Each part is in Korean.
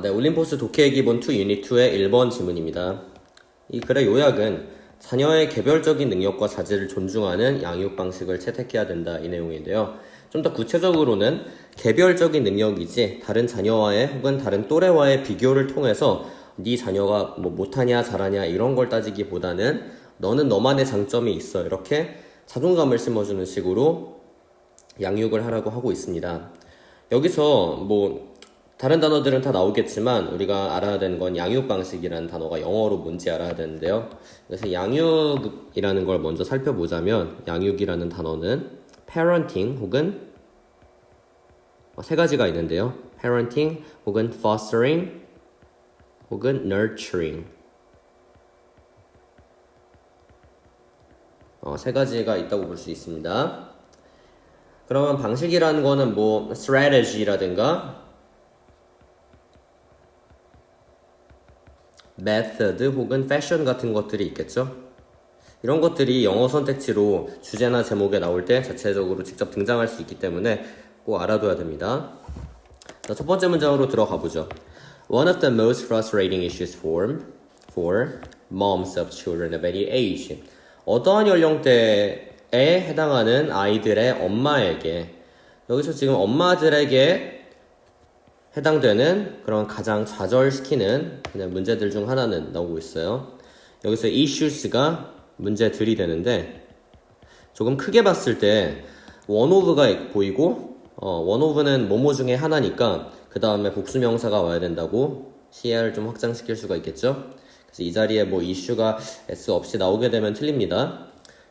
네, 올림포스 독해 기본 2 유닛 2의 1번 지문입니다. 이 글의 요약은 자녀의 개별적인 능력과 자질을 존중하는 양육 방식을 채택해야 된다 이 내용인데요. 좀 더 구체적으로는 개별적인 능력이지 다른 자녀와의 혹은 다른 또래와의 비교를 통해서 네 자녀가 뭐 못하냐 잘하냐 이런 걸 따지기보다는 너는 너만의 장점이 있어 이렇게 자존감을 심어주는 식으로 양육을 하라고 하고 있습니다. 여기서 뭐 다른 단어들은 다 나오겠지만 우리가 알아야 되는 건 양육 방식이라는 단어가 영어로 뭔지 알아야 되는데요. 그래서 양육이라는 걸 먼저 살펴보자면 양육이라는 단어는 parenting 혹은 세 가지가 있는데요. parenting 혹은 fostering 혹은 nurturing 세 가지가 있다고 볼 수 있습니다. 그러면 방식이라는 거는 뭐 strategy라든가 method 혹은 fashion 같은 것들이 있겠죠. 이런 것들이 영어 선택지로 주제나 제목에 나올 때 자체적으로 직접 등장할 수 있기 때문에 꼭 알아둬야 됩니다. 자, 첫 번째 문장으로 들어가 보죠. One of the most frustrating issues for moms of children of any age. 어떠한 연령대에 해당하는 아이들의 엄마에게, 여기서 지금 엄마들에게 해당되는 그런 가장 좌절시키는 문제들 중 하나는 나오고 있어요. 여기서 issues가 문제들이 되는데 조금 크게 봤을 때 원오브가 보이고 원오브는 뭐뭐 중에 하나니까 그 다음에 복수명사가 와야 된다고 시야를 좀 확장시킬 수가 있겠죠. 그래서 이 자리에 뭐 이슈가 s 없이 나오게 되면 틀립니다.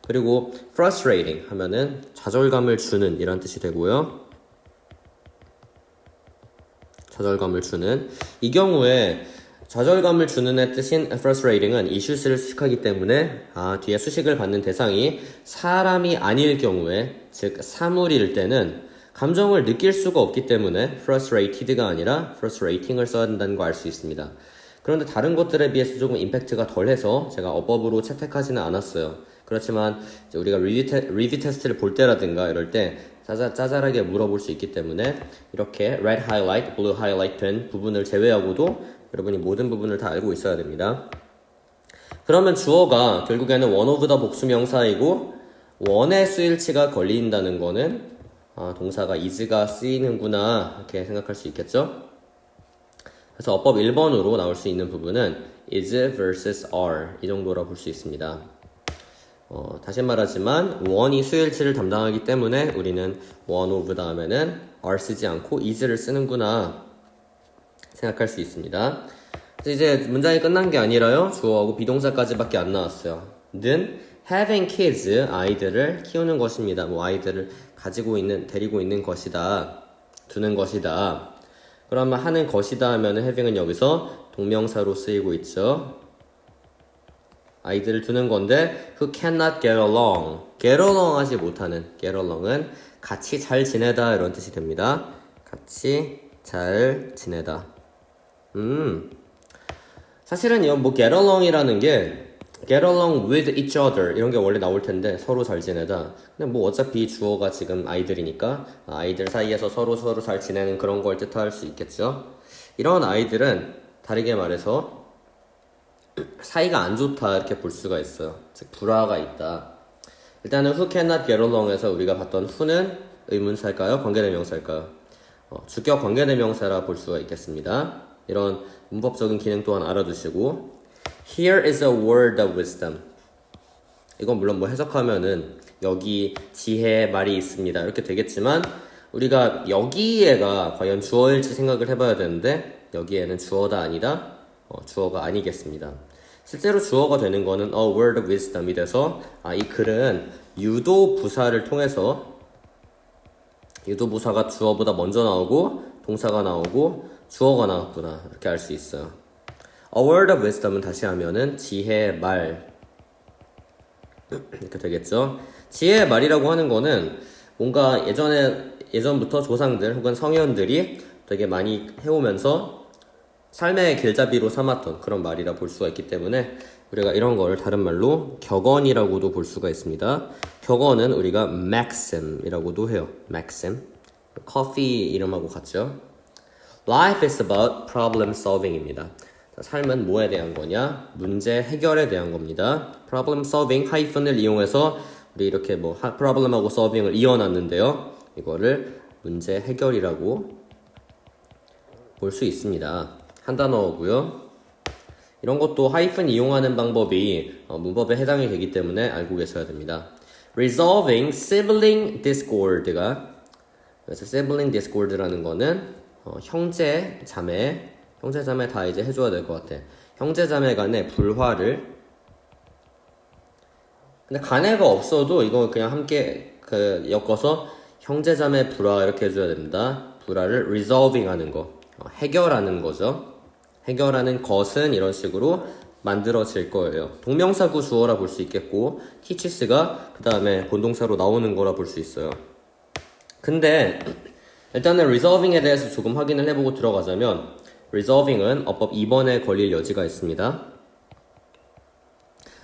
그리고 frustrating 하면은 좌절감을 주는 이란 뜻이 되고요. 좌절감을 주는, 이 경우에 좌절감을 주는의 뜻인 frustrating은 issues를 수식하기 때문에 뒤에 수식을 받는 대상이 사람이 아닐 경우에, 즉 사물일 때는 감정을 느낄 수가 없기 때문에 frustrated가 아니라 frustrating을 써야 된다는 거 알 수 있습니다. 그런데 다른 것들에 비해서 조금 임팩트가 덜해서 제가 어법으로 채택하지는 않았어요. 그렇지만 이제 우리가 리뷰 테스트를 볼 때라든가 이럴 때 짜잘하게 물어볼 수 있기 때문에 이렇게 red highlight, blue highlight 된 부분을 제외하고도 여러분이 모든 부분을 다 알고 있어야 됩니다. 그러면 주어가 결국에는 one of the 복수명사이고 원의 수일치가 걸린다는 거는 동사가 is가 쓰이는구나 이렇게 생각할 수 있겠죠. 그래서 어법 1번으로 나올 수 있는 부분은 is versus are 이 정도라 볼 수 있습니다. 다시 말하지만 one이 수일치를 담당하기 때문에 우리는 one of 다음에는 are 쓰지 않고 is를 쓰는구나 생각할 수 있습니다. 이제 문장이 끝난 게 아니라요. 주어하고 비동사까지밖에 안 나왔어요. 는 having kids, 아이들을 키우는 것입니다. 뭐 아이들을 데리고 있는 것이다. 두는 것이다. 그러면 하는 것이다 하면은 having은 여기서 동명사로 쓰이고 있죠. 아이들을 두는 건데 who cannot get along 하지 못하는, get along은 같이 잘 지내다 이런 뜻이 됩니다. 같이 잘 지내다. 사실은 뭐 get along이라는 게 get along with each other 이런 게 원래 나올 텐데 서로 잘 지내다. 근데 뭐 어차피 주어가 지금 아이들이니까 아이들 사이에서 서로 잘 지내는 그런 걸 뜻할 수 있겠죠. 이런 아이들은 다르게 말해서 사이가 안 좋다 이렇게 볼 수가 있어요. 즉 불화가 있다. 일단은 who cannot get along에서 우리가 봤던 who는 의문사일까요? 관계대명사일까요? 주격 관계대명사라 볼 수가 있겠습니다. 이런 문법적인 기능 또한 알아두시고 Here is a word of wisdom. 이건 물론 뭐 해석하면은 여기 지혜의 말이 있습니다 이렇게 되겠지만 우리가 여기에가 과연 주어일지 생각을 해봐야 되는데 여기에는 주어가 아니다. 주어가 아니겠습니다. 실제로 주어가 되는 거는 a word of wisdom이 돼서 이 글은 유도부사를 통해서 유도부사가 주어보다 먼저 나오고 동사가 나오고 주어가 나왔구나 이렇게 알 수 있어요. A word of wisdom은 다시 하면은 지혜의 말 이렇게 되겠죠. 지혜의 말이라고 하는 거는 뭔가 예전부터 조상들 혹은 성현들이 되게 많이 해오면서 삶의 길잡이로 삼았던 그런 말이라 볼 수가 있기 때문에 우리가 이런 걸 다른 말로 격언이라고도 볼 수가 있습니다. 격언은 우리가 maxim이라고도 해요. maxim. 커피 이름하고 같죠. Life is about problem solving입니다. 자, 삶은 뭐에 대한 거냐? 문제 해결에 대한 겁니다. Problem solving 하이픈을 이용해서 우리 이렇게 뭐 problem하고 solving을 이어놨는데요. 이거를 문제 해결이라고 볼 수 있습니다. 한 단어고요. 이런 것도 하이픈 이용하는 방법이 문법에 해당이 되기 때문에 알고 계셔야 됩니다. Resolving sibling discord가 그래서 sibling discord라는 거는 형제 자매 다 이제 해줘야 될 것 같아. 형제 자매 간의 불화를 근데 간애가 없어도 이거 그냥 함께 엮어서 형제 자매 불화 이렇게 해줘야 됩니다. 불화를 resolving 하는 거 해결하는 거죠. 해결하는 것은 이런 식으로 만들어질 거예요. 동명사구 주어라 볼 수 있겠고 teaches가 그 다음에 본동사로 나오는 거라 볼 수 있어요. 근데 일단은 resolving에 대해서 조금 확인을 해보고 들어가자면 resolving은 어법 2번에 걸릴 여지가 있습니다.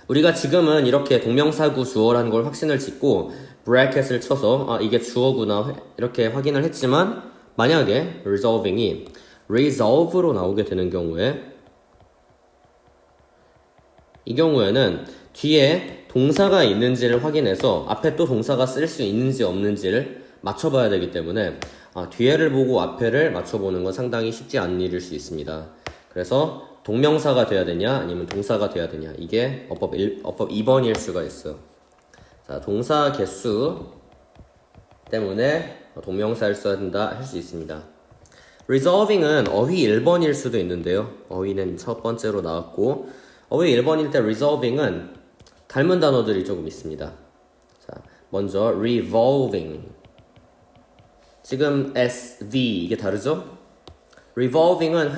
우리가 지금은 이렇게 동명사구 주어라는 걸 확신을 짓고 브래켓을 쳐서 이게 주어구나 이렇게 확인을 했지만 만약에 resolving이 resolve로 나오게 되는 경우에 이 경우에는 뒤에 동사가 있는지를 확인해서 앞에 또 동사가 쓸 수 있는지 없는지를 맞춰봐야 되기 때문에 뒤에를 보고 앞에를 맞춰보는 건 상당히 쉽지 않은 일일 수 있습니다. 그래서 동명사가 돼야 되냐 아니면 동사가 돼야 되냐 이게 어법 2번일 수가 있어요. 자, 동사 개수 때문에 동명사를 써야 된다 할 수 있습니다. resolving은 어휘 1번일 수도 있는데요. 어휘는 첫 번째로 나왔고 어휘 1번일 때 resolving은 닮은 단어들이 조금 있습니다. 자, 먼저 revolving 지금 SV 이게 다르죠? revolving은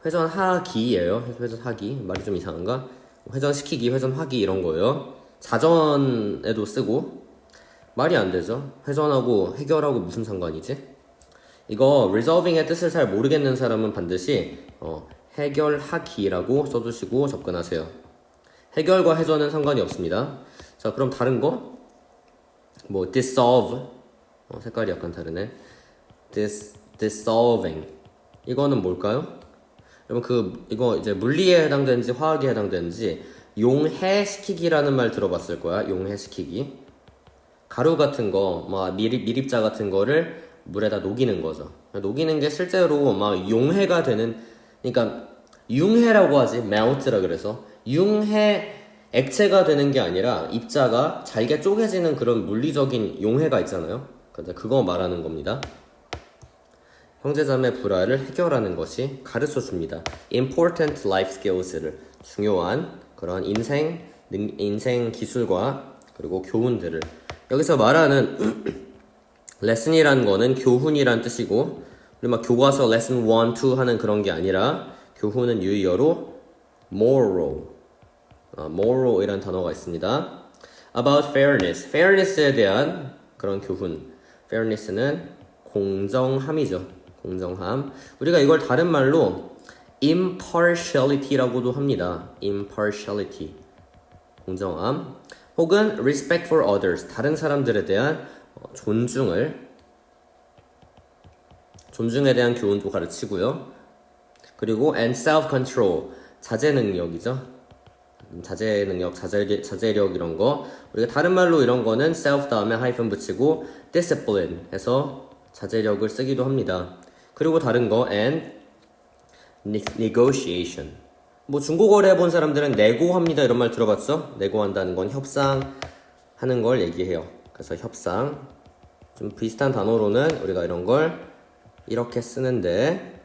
회전하기예요. 회전하기 말이 좀 이상한가? 회전시키기, 회전하기 이런 거예요. 자전에도 쓰고 말이 안 되죠. 회전하고 해결하고 무슨 상관이지? 이거 resolving의 뜻을 잘 모르겠는 사람은 반드시 해결하기라고 써두시고 접근하세요. 해결과 회전은 상관이 없습니다. 자, 그럼 다른 거? 뭐 dissolve 색깔이 약간 다르네. dissolving 이거는 뭘까요? 여러분 이거 이제 물리에 해당되는지 화학에 해당되는지 용해시키기라는 말 들어봤을 거야. 용해시키기 가루 같은 거 막 미립자 같은 거를 물에다 녹이는 거죠. 녹이는 게 실제로 막 용해가 되는 그러니까 융해라고 하지 melt라 그래서 융해 액체가 되는 게 아니라 입자가 잘게 쪼개지는 그런 물리적인 용해가 있잖아요. 그거 말하는 겁니다. 형제자매 불화를 해결하는 것이 가르쳐줍니다. important life skills를 중요한 그런 인생 기술과 그리고 교훈들을 여기서 말하는 레슨이라는 거는 교훈이란 뜻이고 우리 막 교과서 레슨 1, 2 하는 그런 게 아니라 교훈은 유의어로 moral이라는 단어가 있습니다. about fairness에 대한 그런 교훈 fairness는 공정함이죠. 공정함. 우리가 이걸 다른 말로 impartiality라고도 합니다. impartiality. 공정함. 혹은 respect for others. 다른 사람들에 대한 존중에 대한 교훈도 가르치고요. 그리고 and self-control. 자제 능력이죠. 자제 능력, 자제력 이런 거. 우리가 다른 말로 이런 거는 self 다음에 하이픈 붙이고 discipline 해서 자제력을 쓰기도 합니다. 그리고 다른 거 and negotiation. 뭐 중고거래 해본 사람들은 내고합니다 이런 말 들어봤죠? 내고한다는 건 협상하는 걸 얘기해요. 그래서 협상 좀 비슷한 단어로는 우리가 이런 걸 이렇게 쓰는데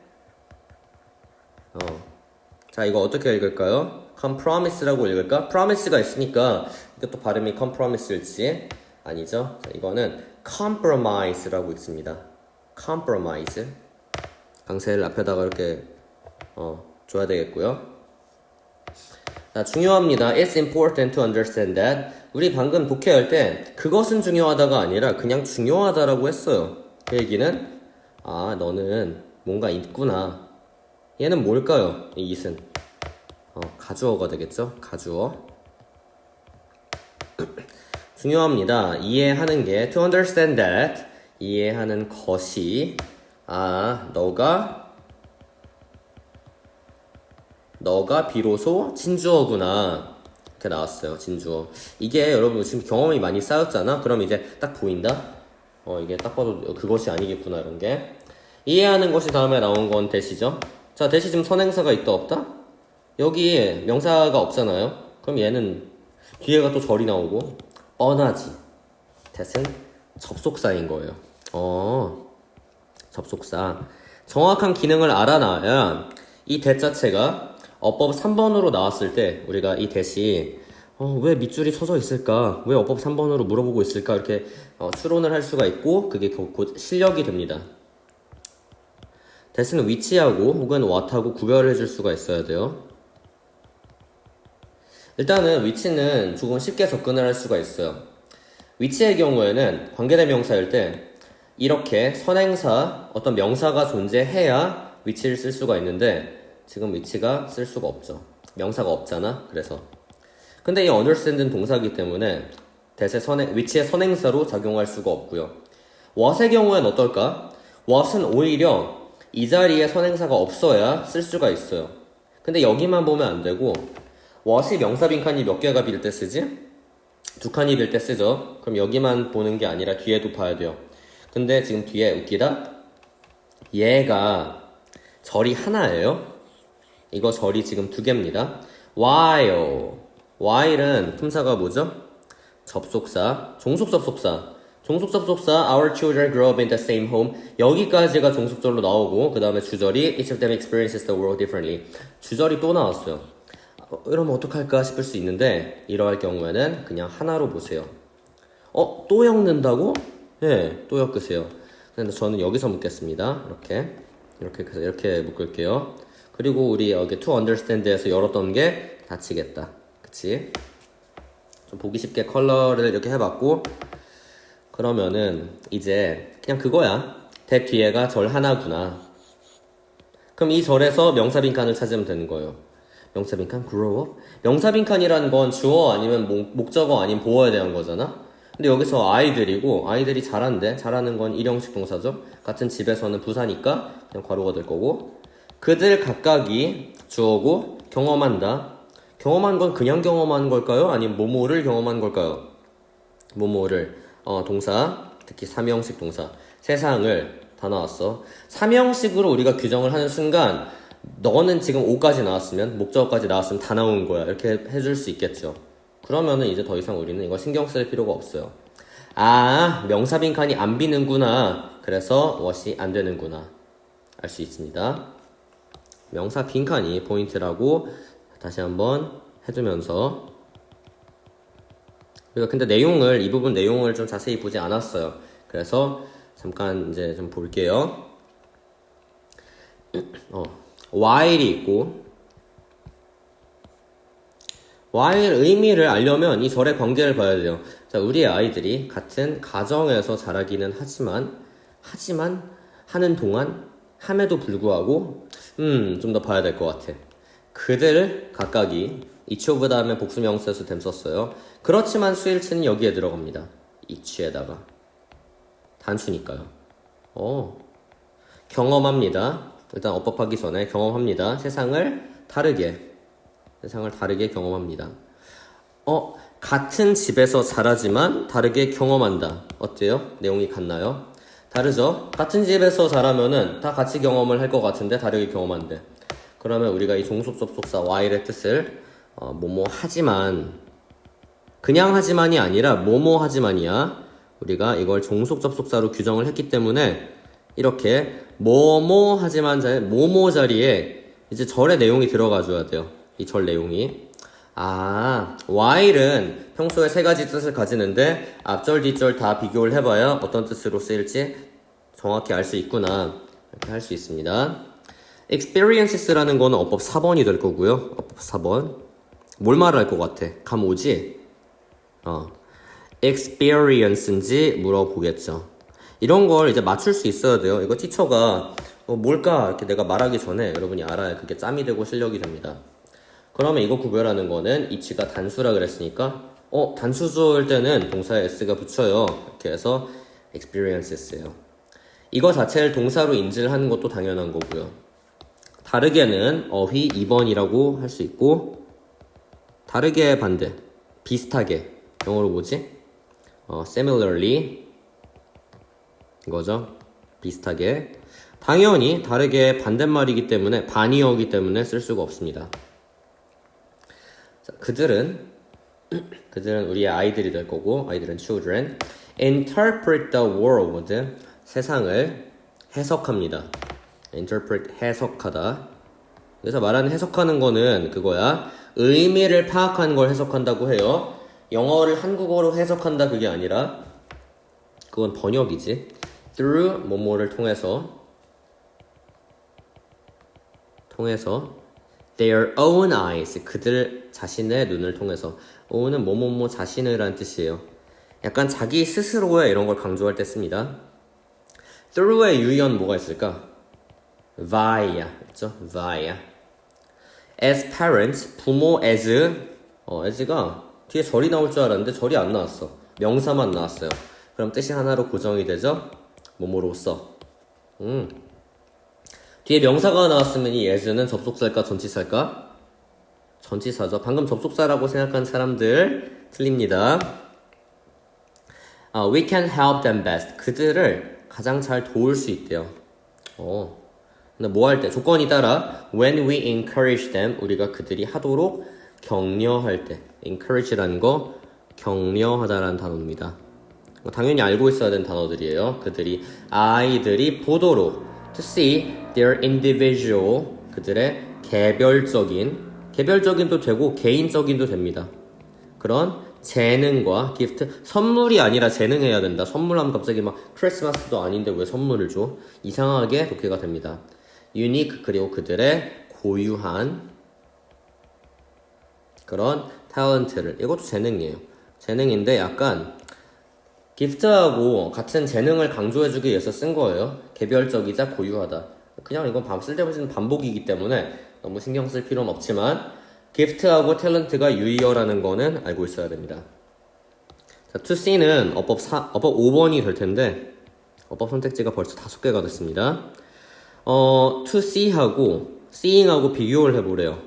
자 이거 어떻게 읽을까요? compromise라고 읽을까? promise가 있으니까 이것도 발음이 compromise일지 아니죠? 자, 이거는 compromise라고 읽습니다. compromise 강세를 앞에다가 이렇게 줘야 되겠고요. 자, 중요합니다. It's important to understand that. 우리 방금 독해할 때 그것은 중요하다가 아니라 그냥 중요하다라고 했어요. 그 얘기는 너는 뭔가 있구나. 얘는 뭘까요? 이 it은 가주어가 되겠죠? 가주어. 중요합니다. 이해하는 게 to understand that 이해하는 것이 아, 너가 비로소 진주어구나. 이렇게 나왔어요. 진주어. 이게 여러분 지금 경험이 많이 쌓였잖아. 그럼 이제 딱 보인다. 이게 딱 봐도 그것이 아니겠구나 이런 게. 이해하는 것이 다음에 나온 건 대시죠. 자, 대시 지금 선행사가 있다 없다? 여기 명사가 없잖아요. 그럼 얘는 뒤에가 또 절이 나오고 뻔하지. 대신 접속사인 거예요. 접속사. 정확한 기능을 알아놔야 이 대 자체가 어법 3번으로 나왔을 때 우리가 이 대시 왜 밑줄이 서서 있을까? 왜 어법 3번으로 물어보고 있을까? 이렇게 추론을 할 수가 있고 그게 곧 실력이 됩니다. 대신은 위치하고 혹은 what하고 구별을 해줄 수가 있어야 돼요. 일단은 위치는 조금 쉽게 접근을 할 수가 있어요. 위치의 경우에는 관계대명사일 때 이렇게 선행사, 어떤 명사가 존재해야 위치를 쓸 수가 있는데 지금 위치가 쓸 수가 없죠. 명사가 없잖아. 그래서 근데 이 understand는 동사이기 때문에 위치의 선행사로 작용할 수가 없고요. what의 경우에는 어떨까? what은 오히려 이 자리에 선행사가 없어야 쓸 수가 있어요. 근데 여기만 보면 안 되고 what이 명사 빈칸이 몇 개가 빌 때 쓰지? 2칸이 빌 때 쓰죠. 그럼 여기만 보는 게 아니라 뒤에도 봐야 돼요. 근데 지금 뒤에 웃기다? 얘가 절이 하나예요. 이거 절이 지금 2개입니다. while은 품사가 뭐죠? 접속사, 종속접속사. 종속접속사 our children grow up in the same home. 여기까지가 종속절로 나오고 그 다음에 주절이 each of them experiences the world differently. 주절이 또 나왔어요. 이러면 어떡할까 싶을 수 있는데 이러할 경우에는 그냥 하나로 보세요. 또 엮는다고? 네, 또 엮으세요. 근데 저는 여기서 묶겠습니다. 이렇게 묶을게요. 그리고 우리 여기 to understand에서 열었던 게 닫히겠다. 그치? 좀 보기 쉽게 컬러를 이렇게 해봤고 그러면은 이제 그냥 그거야. 대 뒤에가 절 하나구나. 그럼 이 절에서 명사 빈칸을 찾으면 되는 거예요. 명사 빈칸 grow up? 명사 빈칸이라는 건 주어 아니면 목적어 아닌 보어에 대한 거잖아. 근데 여기서 아이들이 잘하는 건 일형식 동사죠. 같은 집에서는 부사니까 그냥 괄호가 될 거고 그들 각각이 주어고 경험한다. 경험한 건 그냥 경험한 걸까요? 아니면 뭐뭐를 경험한 걸까요? 뭐뭐를 동사, 특히 3형식 동사 세상을 다 나왔어. 3형식으로 우리가 규정을 하는 순간 너는 지금 5까지 나왔으면 목적어까지 나왔으면 다 나온 거야 이렇게 해줄 수 있겠죠. 그러면은 이제 더 이상 우리는 이거 신경 쓸 필요가 없어요. 명사 빈칸이 안 비는구나. 그래서 what이 안 되는구나. 알 수 있습니다. 명사 빈칸이 포인트라고 다시 한번 해두면서 우리가 근데 이 부분 내용을 좀 자세히 보지 않았어요. 그래서 잠깐 이제 좀 볼게요. while이 있고 while 의미를 알려면 이 절의 관계를 봐야 돼요. 자, 우리의 아이들이 같은 가정에서 자라기는 하지만 하는 동안 함에도 불구하고 좀 더 봐야 될 것 같아. 그들 각각이 each of 다음에 복수명사에서 댐 썼어요. 그렇지만 수일치는 여기에 들어갑니다. each에다가 단수니까요. 경험합니다. 일단 어법하기 전에 경험합니다. 세상을 다르게 경험합니다. 같은 집에서 자라지만 다르게 경험한다. 어때요? 내용이 같나요? 다르죠? 같은 집에서 자라면은 다 같이 경험을 할 것 같은데 다르게 경험한대. 그러면 우리가 이 종속접속사 while의 뜻을 뭐뭐 하지만 그냥 하지만이 아니라 뭐뭐 하지만이야. 우리가 이걸 종속접속사로 규정을 했기 때문에 이렇게 뭐뭐 하지만 뭐뭐 자리에 이제 절의 내용이 들어가 줘야 돼요. 이 절 내용이. while은 평소에 3가지 뜻을 가지는데 앞절 뒷절 다 비교를 해봐야 어떤 뜻으로 쓰일지 정확히 알 수 있구나. 이렇게 할 수 있습니다. experiences라는 거는 어법 4번이 될 거고요. 어법 4번. 뭘 말할 것 같아? 감 오지? experience인지 물어보겠죠. 이런 걸 이제 맞출 수 있어야 돼요. 이거 티처가 뭘까? 이렇게 내가 말하기 전에 여러분이 알아야 그게 짬이 되고 실력이 됩니다. 그러면 이거 구별하는 거는 each가 단수라 그랬으니까 단수조일 때는 동사에 s가 붙여요. 이렇게 해서 experiences예요. 이거 자체를 동사로 인지를 하는 것도 당연한 거고요. 다르게는 어휘 2번이라고 할 수 있고, 다르게 반대, 비슷하게, 영어로 뭐지? similarly 이거죠. 비슷하게. 당연히 다르게 반대말이기 때문에, 반의어이기 때문에 쓸 수가 없습니다. 자, 그들은 우리의 아이들이 될 거고, 아이들은 children. interpret the world. 세상을 해석합니다. interpret, 해석하다. 그래서 말하는 해석하는 거는 그거야. 의미를 파악하는 걸 해석한다고 해요. 영어를 한국어로 해석한다 그게 아니라, 그건 번역이지. through 뭐뭐를 통해서 their own eyes, 그들 자신의 눈을 통해서. own은 뭐뭐뭐 자신을 라는 뜻이에요. 약간 자기 스스로의 이런 걸 강조할 때 씁니다. through의 유의어는 뭐가 있을까? via, 있죠? via. as parents, 부모 as가 뒤에 절이 나올 줄 알았는데 절이 안 나왔어. 명사만 나왔어요. 그럼 뜻이 하나로 고정이 되죠? 뭐뭐로써. 뒤에 명사가 나왔으면 이 as는 접속사일까 전치사일까? 전치사죠. 방금 접속사라고 생각한 사람들 틀립니다. We can help them best. 그들을 가장 잘 도울 수 있대요. 근데 뭐 할 때? 조건이 따라 when we encourage them, 우리가 그들이 하도록 격려할 때. encourage라는 거 격려하다라는 단어입니다. 당연히 알고 있어야 되는 단어들이에요. 아이들이 보도록 to see their individual, 그들의 개별적인도 되고 개인적인도 됩니다. 그런 재능과 기프트, 선물이 아니라 재능해야 된다. 선물하면 갑자기 막 크리스마스도 아닌데 왜 선물을 줘? 이상하게 독해가 됩니다. unique, 그리고 그들의 고유한 그런 탤런트를, 이것도 재능이에요. 재능인데 약간 기프트하고 같은 재능을 강조해주기 위해서 쓴 거예요. 개별적이자 고유하다. 그냥 이건 쓸데없는 반복이기 때문에 너무 신경 쓸 필요는 없지만 기프트하고 탤런트가 유의어라는 거는 알고 있어야 됩니다. 자, to see는 어법 5번이 될 텐데 어법 선택지가 벌써 5개가 됐습니다. to see하고 seeing하고 비교를 해보래요.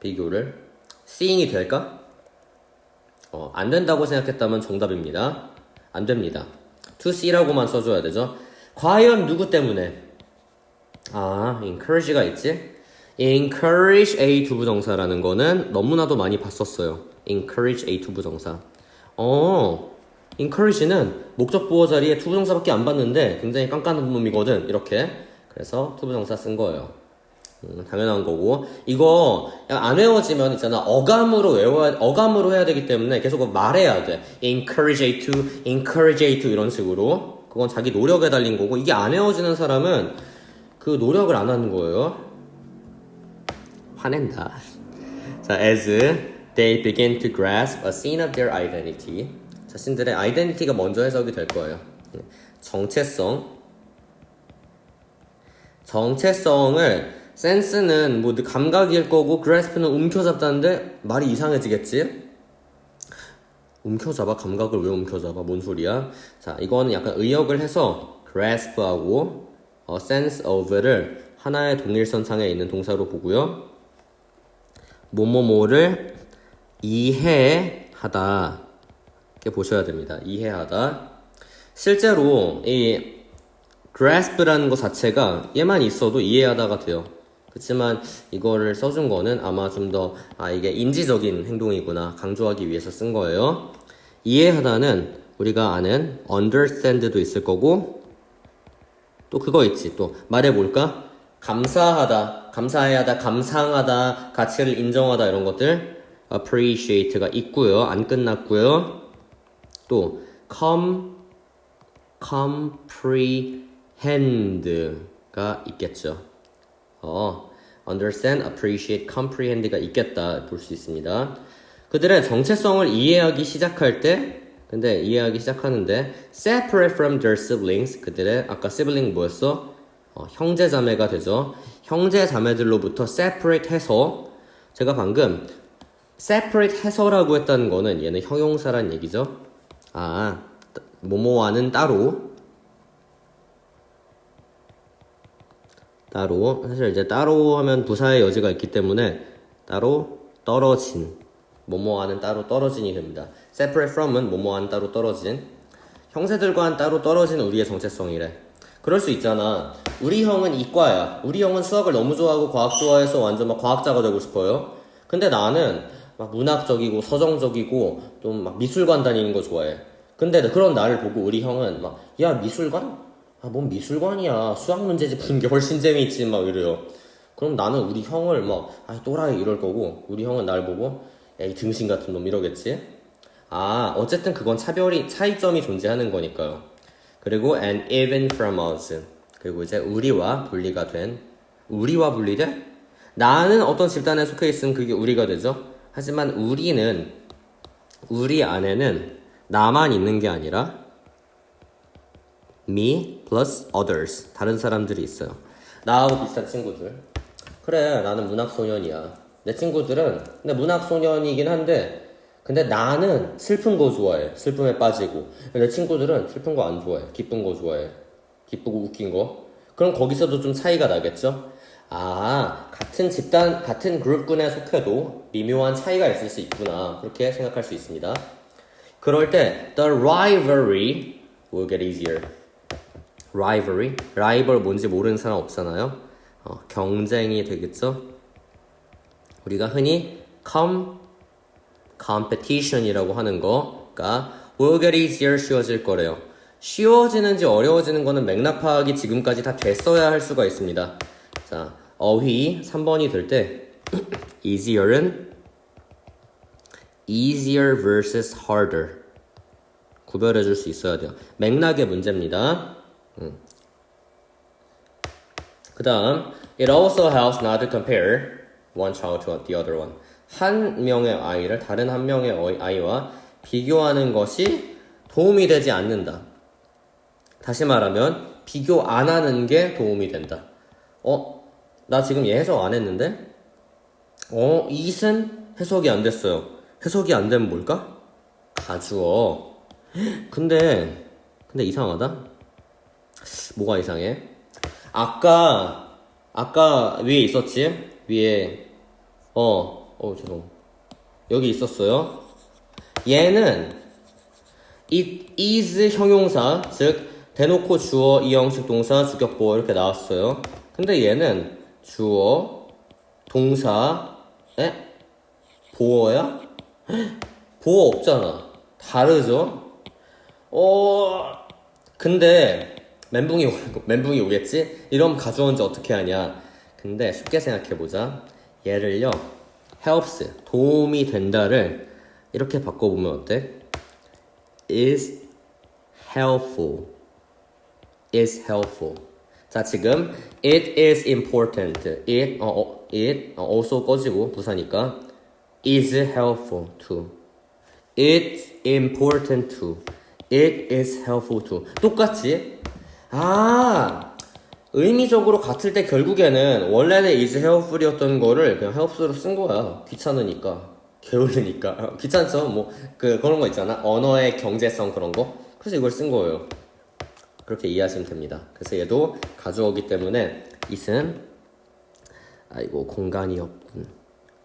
비교를. seeing이 될까? 안 된다고 생각했다면 정답입니다. 안 됩니다. to see라고만 써줘야 되죠. 과연 누구 때문에? encourage가 있지? encourage A 두부정사라는 거는 너무나도 많이 봤었어요. encourage A 두부정사. encourage는 목적 보호 자리에 투부정사밖에 안 봤는데 굉장히 깐깐한 놈이거든. 이렇게. 그래서 투부정사 쓴 거예요. 당연한 거고. 이거 안 외워지면 있잖아. 어감으로 해야 되기 때문에 계속 말해야 돼. encourage A to, encourage A to 이런 식으로. 그건 자기 노력에 달린 거고. 이게 안 외워지는 사람은 그 노력을 안 하는 거예요. 화낸다. 자, as they begin to grasp a scene of their identity. 자신들의 아이덴티티가 먼저 해석이 될 거예요. 정체성을 센스는 뭐 감각일 거고 grasp는 움켜잡다는데 말이 이상해지겠지? 움켜잡아? 감각을 왜 움켜잡아? 뭔 소리야? 자, 이거는 약간 의역을 해서 grasp하고 sense of를 하나의 동일선상에 있는 동사로 보고요. 뭐뭐뭐를 이해하다 이렇게 보셔야 됩니다. 이해하다. 실제로 이 grasp라는 거 자체가 얘만 있어도 이해하다가 돼요. 그렇지만 이거를 써준 거는 아마 좀 더 이게 인지적인 행동이구나 강조하기 위해서 쓴 거예요. 이해하다는 우리가 아는 understand도 있을 거고 또 그거 있지. 또 말해볼까? 감사해야 하다, 감상하다, 가치를 인정하다 이런 것들 appreciate가 있고요. 안 끝났고요. 또 comprehend가 있겠죠. understand, appreciate, comprehend가 있겠다 볼 수 있습니다. 그들의 정체성을 이해하기 시작하는데 separate from their siblings, 그들의 아까 sibling 뭐였어? 형제자매가 되죠. 형제자매들로부터 separate 해서, 제가 방금 separate 해서라고 했다는 거는 얘는 형용사란 얘기죠. 뭐뭐와는 따로 따로. 사실 이제 따로 하면 부사의 여지가 있기 때문에 따로 떨어진. 뭐뭐와는 따로 떨어진이 됩니다. separate from은 뭐뭐와는 따로 떨어진. 형세들과는 따로 떨어진 우리의 정체성이래. 그럴 수 있잖아. 우리 형은 이과야. 우리 형은 수학을 너무 좋아하고 과학 좋아해서 완전 막 과학자가 되고 싶어요. 근데 나는 막 문학적이고 서정적이고 좀 막 미술관 다니는 거 좋아해. 근데 그런 나를 보고 우리 형은 막, 야, 미술관? 아, 뭔 미술관이야. 수학 문제집 푸는 게 훨씬 재미있지. 막 이래요. 그럼 나는 우리 형을 막, 아, 또라이 이럴 거고, 우리 형은 날 보고, 야, 이 등신 같은 놈 이러겠지? 아, 어쨌든 그건 차이점이 존재하는 거니까요. 그리고 and even from us. 그리고 이제 우리와 분리가 된. 우리와 분리돼? 나는 어떤 집단에 속해 있으면 그게 우리가 되죠. 하지만 우리 안에는 나만 있는 게 아니라 me plus others. 다른 사람들이 있어요. 나하고 비슷한 친구들. 그래, 나는 문학소년이야. 내 친구들은 근데 문학소년이긴 한데 근데 나는 슬픈 거 좋아해. 슬픔에 빠지고. 내 친구들은 슬픈 거 안 좋아해. 기쁜 거 좋아해. 기쁘고 웃긴 거. 그럼 거기서도 좀 차이가 나겠죠? 아, 같은 집단, 같은 그룹군에 속해도 미묘한 차이가 있을 수 있구나. 그렇게 생각할 수 있습니다. 그럴 때 the rivalry will get easier. rivalry? 라이벌 뭔지 모르는 사람 없잖아요. 경쟁이 되겠죠? 우리가 흔히 competition이라고 하는 거가 will get easier 쉬워질 거래요. 쉬워지는지 어려워지는 거는 맥락 파악이 지금까지 다 됐어야 할 수가 있습니다. 자, 어휘 3번이 될 때 easier은 easier versus harder 구별해 줄 수 있어야 돼요. 맥락의 문제입니다. 그 다음 it also helps not to compare one child to the other one. 한 명의 아이를 다른 한 명의 아이와 비교하는 것이 도움이 되지 않는다. 다시 말하면 비교 안 하는 게 도움이 된다. 나 지금 얘 해석 안 했는데? it은 해석이 안 됐어요. 해석이 안 되면 뭘까? 가주어. 근데 이상하다? 뭐가 이상해? 아까 위에 있었지? 위에 죄송. 여기 있었어요. 얘는 it is 형용사, 즉 대놓고 주어, 이형식 동사, 주격보어 이렇게 나왔어요. 근데 얘는 주어, 동사에 보어야? 보어 없잖아. 다르죠? 근데 멘붕이 오겠지? 이러면 가져온지 어떻게 하냐? 근데 쉽게 생각해보자. 얘를요, helps, 도움이 된다를 이렇게 바꿔보면 어때? is helpful. 자, 지금 it is important. it also 꺼지고 부사니까 is helpful to. it's important to. it is helpful to. 똑같이 의미적으로 같을 때 결국에는 원래는 is helpful이었던 거를 그냥 helps로 쓴 거야. 귀찮으니까. 게으르니까. 귀찮죠? 그런 거 있잖아. 언어의 경제성 그런 거. 그래서 이걸 쓴 거예요. 그렇게 이해하시면 됩니다. 그래서 얘도 가져오기 때문에 it은 공간이 없군.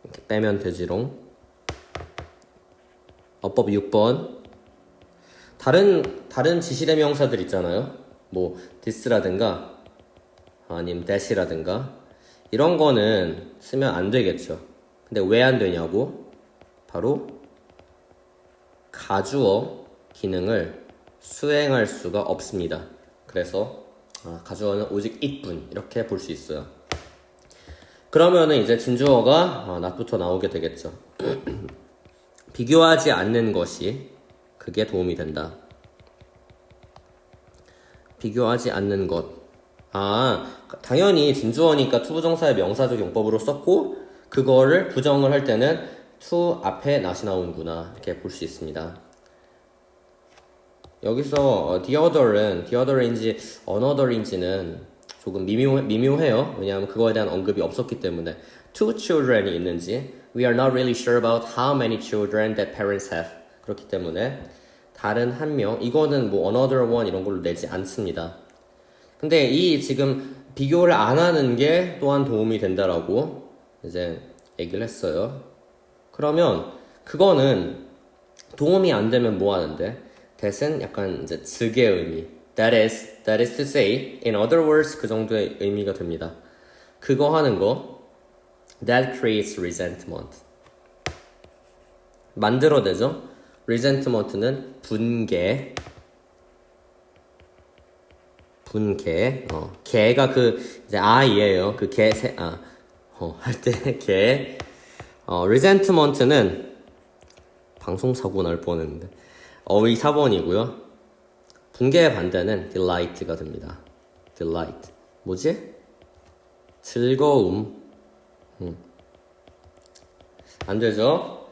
이렇게 빼면 되지롱. 어법 6번. 다른 지시대명사들 있잖아요. this라든가 아니면 that이라든가 이런 거는 쓰면 안 되겠죠. 근데 왜 안 되냐고? 바로 가주어 기능을 수행할 수가 없습니다. 그래서 가주어는 오직 it뿐 이렇게 볼 수 있어요. 그러면은 이제 진주어가 not부터 나오게 되겠죠. 비교하지 않는 것이 그게 도움이 된다. 비교하지 않는 것. 당연히 진주어니까 투부정사의 명사적 용법으로 썼고 그거를 부정을 할 때는 to 앞에 not이 나오는구나 이렇게 볼 수 있습니다. 여기서 the other인지 another인지는 조금 미묘해요. 왜냐하면 그거에 대한 언급이 없었기 때문에 two children이 있는지 we are not really sure about how many children that parents have. 그렇기 때문에 다른 한 명 이거는 another one 이런 걸로 내지 않습니다. 근데 이 지금 비교를 안 하는 게 또한 도움이 된다라고 이제 얘기를 했어요. 그러면 그거는 도움이 안 되면 뭐 하는데? that은 약간 이제 즉의 의미. that is to say, in other words, 그 정도의 의미가 됩니다. 그거 하는 거, that creates resentment. 만들어내죠? resentment는 분개. 개가 그, 이제 I예요. 그 개, 할 때 개. resentment는 방송사고 날 뻔했는데. 어휘 4번이고요. 분개의 반대는 delight가 됩니다. delight. 뭐지? 즐거움. 안 되죠?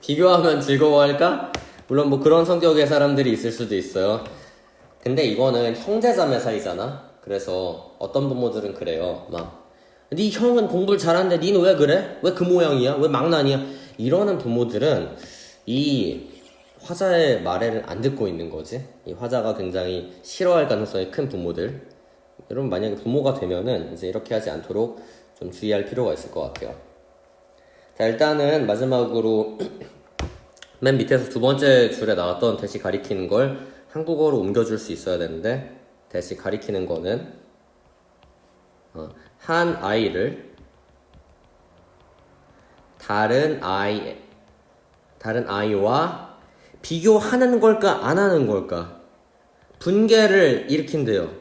비교하면 즐거워할까? 물론 뭐 그런 성격의 사람들이 있을 수도 있어요. 근데 이거는 형제자매 사이잖아. 그래서 어떤 부모들은 그래요. 막, 네 형은 공부를 잘하는데 니는 왜 그래? 왜 그 모양이야? 왜 망나니야? 이러는 부모들은 이 화자의 말을 안 듣고 있는 거지. 이 화자가 굉장히 싫어할 가능성이 큰 부모들. 여러분 만약에 부모가 되면은 이제 이렇게 하지 않도록 좀 주의할 필요가 있을 것 같아요. 자, 일단은 마지막으로 맨 밑에서 두 번째 줄에 나왔던 대시 가리키는 걸 한국어로 옮겨줄 수 있어야 되는데, 대시 가리키는 거는 한 아이를 다른 아이와 비교하는 걸까 안 하는 걸까? 분개를 일으킨대요.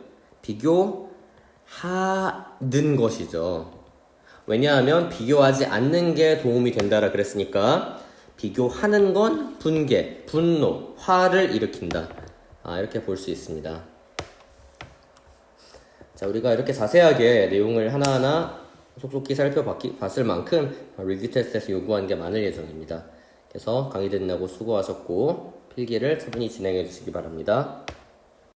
비교하는 것이죠. 왜냐하면 비교하지 않는 게 도움이 된다라 그랬으니까 비교하는 건 분개, 분노, 화를 일으킨다. 이렇게 볼 수 있습니다. 자, 우리가 이렇게 자세하게 내용을 하나하나 속속히 살펴봤을 만큼 리뷰 테스트에서 요구한 게 많을 예정입니다. 그래서 강의 듣느라고 수고하셨고 필기를 차분히 진행해 주시기 바랍니다.